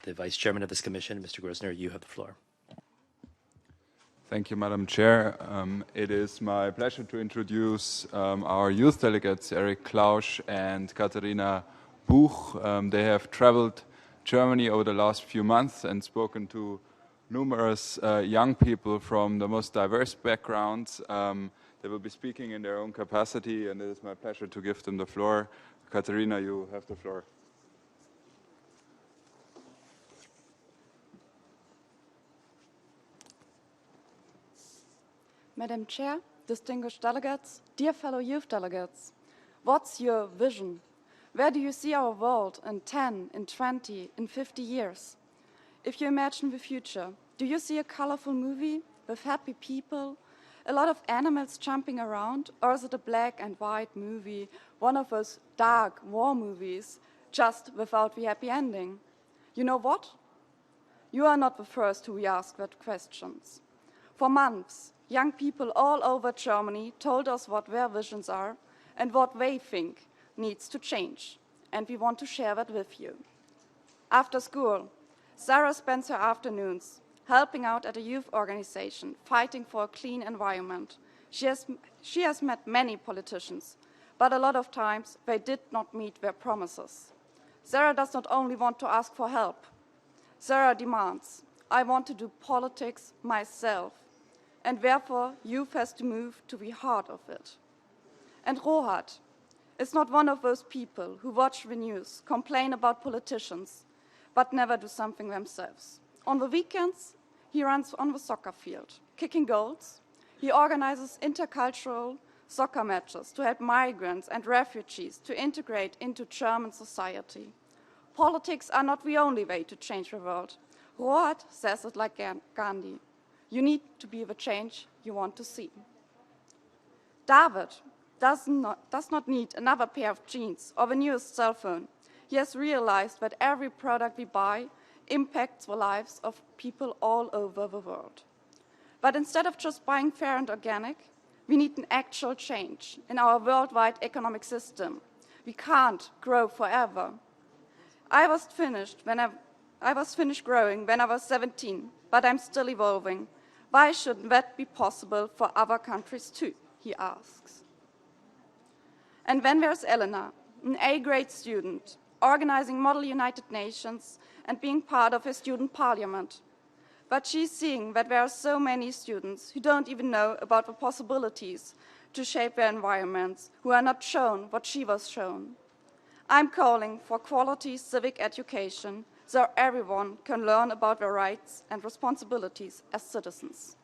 the Vice Chairman of this Commission, Mr. Grosner, you have the floor. Thank you, Madam Chair. It is my pleasure to introduce our youth delegates, Eric Klausch and Katharina Buch. They have traveled Germany over the last few months and spoken to numerous young people from the most diverse backgrounds. They will be speaking in their own capacity, and it is my pleasure to give them the floor. Katharina, you have the floor. Madam Chair, distinguished delegates, dear fellow youth delegates, what's your vision? Where do you see our world in 10, in 20, in 50 years? If you imagine the future, do you see a colorful movie with happy people, a lot of animals jumping around, or is it a black and white movie, one of those dark war movies, just without the happy ending? You know what? You are not the first who we ask that questions. For months, young people all over Germany told us what their visions are and what they think needs to change, and we want to share that with you. After school, Sarah spends her afternoons helping out at a youth organization, fighting for a clean environment. She has met many politicians, but a lot of times they did not meet their promises. Sarah does not only want to ask for help. Sarah demands, I want to do politics myself, and therefore youth has to move to the heart of it. And Rohat is not one of those people who watch the news, complain about politicians, but never do something themselves. On the weekends, he runs on the soccer field, kicking goals. He organizes intercultural soccer matches to help migrants and refugees to integrate into German society. Politics are not the only way to change the world. Rohat says it like Gandhi. You need to be the change you want to see. David does not need another pair of jeans or the newest cell phone. He has realized that every product we buy impacts the lives of people all over the world. But instead of just buying fair and organic, we need an actual change in our worldwide economic system. We can't grow forever. I was finished growing when I was 17, but I'm still evolving. Why shouldn't that be possible for other countries too, he asks. And then there's Elena, an A-grade student, organizing Model United Nations and being part of a student parliament. But she's seeing that there are so many students who don't even know about the possibilities to shape their environments, who are not shown what she was shown. I'm calling for quality civic education so everyone can learn about their rights and responsibilities as citizens.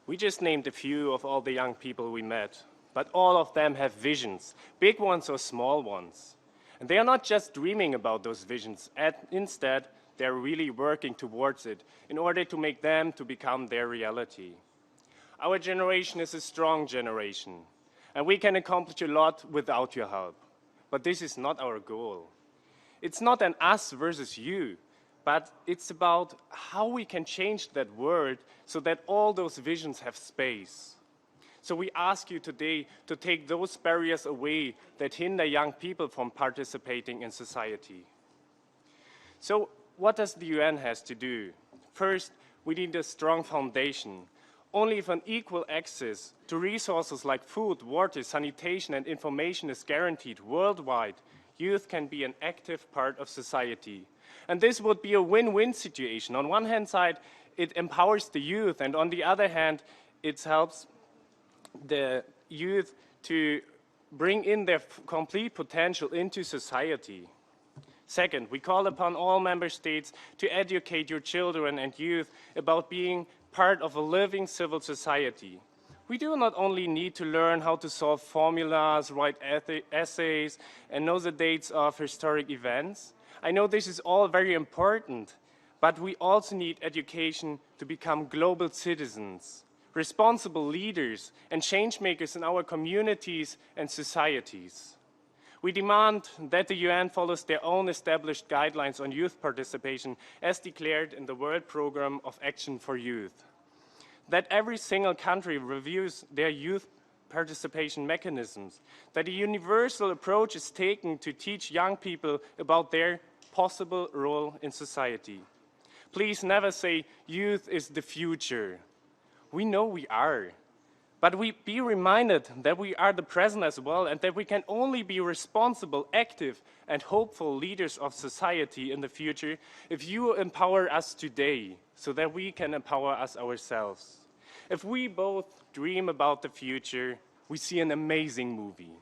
We just named a few of all the young people we met, but all of them have visions, big ones or small ones. And they are not just dreaming about those visions, instead they're really working towards it in order to make them to become their reality. Our generation is a strong generation, and we can accomplish a lot without your help. But this is not our goal. It's not an us versus you, but it's about how we can change that world so that all those visions have space. So we ask you today to take those barriers away that hinder young people from participating in society. So what does the UN has to do? First, we need a strong foundation. Only if an equal access to resources like food, water, sanitation, and information is guaranteed worldwide, youth can be an active part of society. And this would be a win-win situation. On one hand side, it empowers the youth, and on the other hand, it helps the youth to bring in their complete potential into society. Second, we call upon all member states to educate your children and youth about being part of a living civil society. We do not only need to learn how to solve formulas, write essays, and know the dates of historic events. I know this is all very important, but we also need education to become global citizens, responsible leaders, and change makers in our communities and societies. We demand that the UN follows their own established guidelines on youth participation as declared in the World Programme of Action for Youth. That every single country reviews their youth participation mechanisms, that a universal approach is taken to teach young people about their possible role in society. Please never say youth is the future. We know we are. But we be reminded that we are the present as well, and that we can only be responsible, active, and hopeful leaders of society in the future if you empower us today, so that we can empower us ourselves. If we both dream about the future, we see an amazing movie.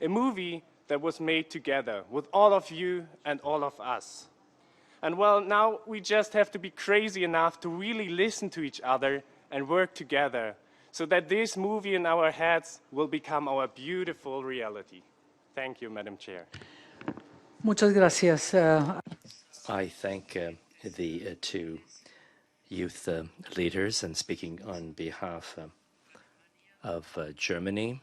A movie that was made together with all of you and all of us. And well, now we just have to be crazy enough to really listen to each other and work together, so that this movie in our heads will become our beautiful reality. Thank you, Madam Chair. Muchas gracias. I thank the two youth leaders, and speaking on behalf of Germany,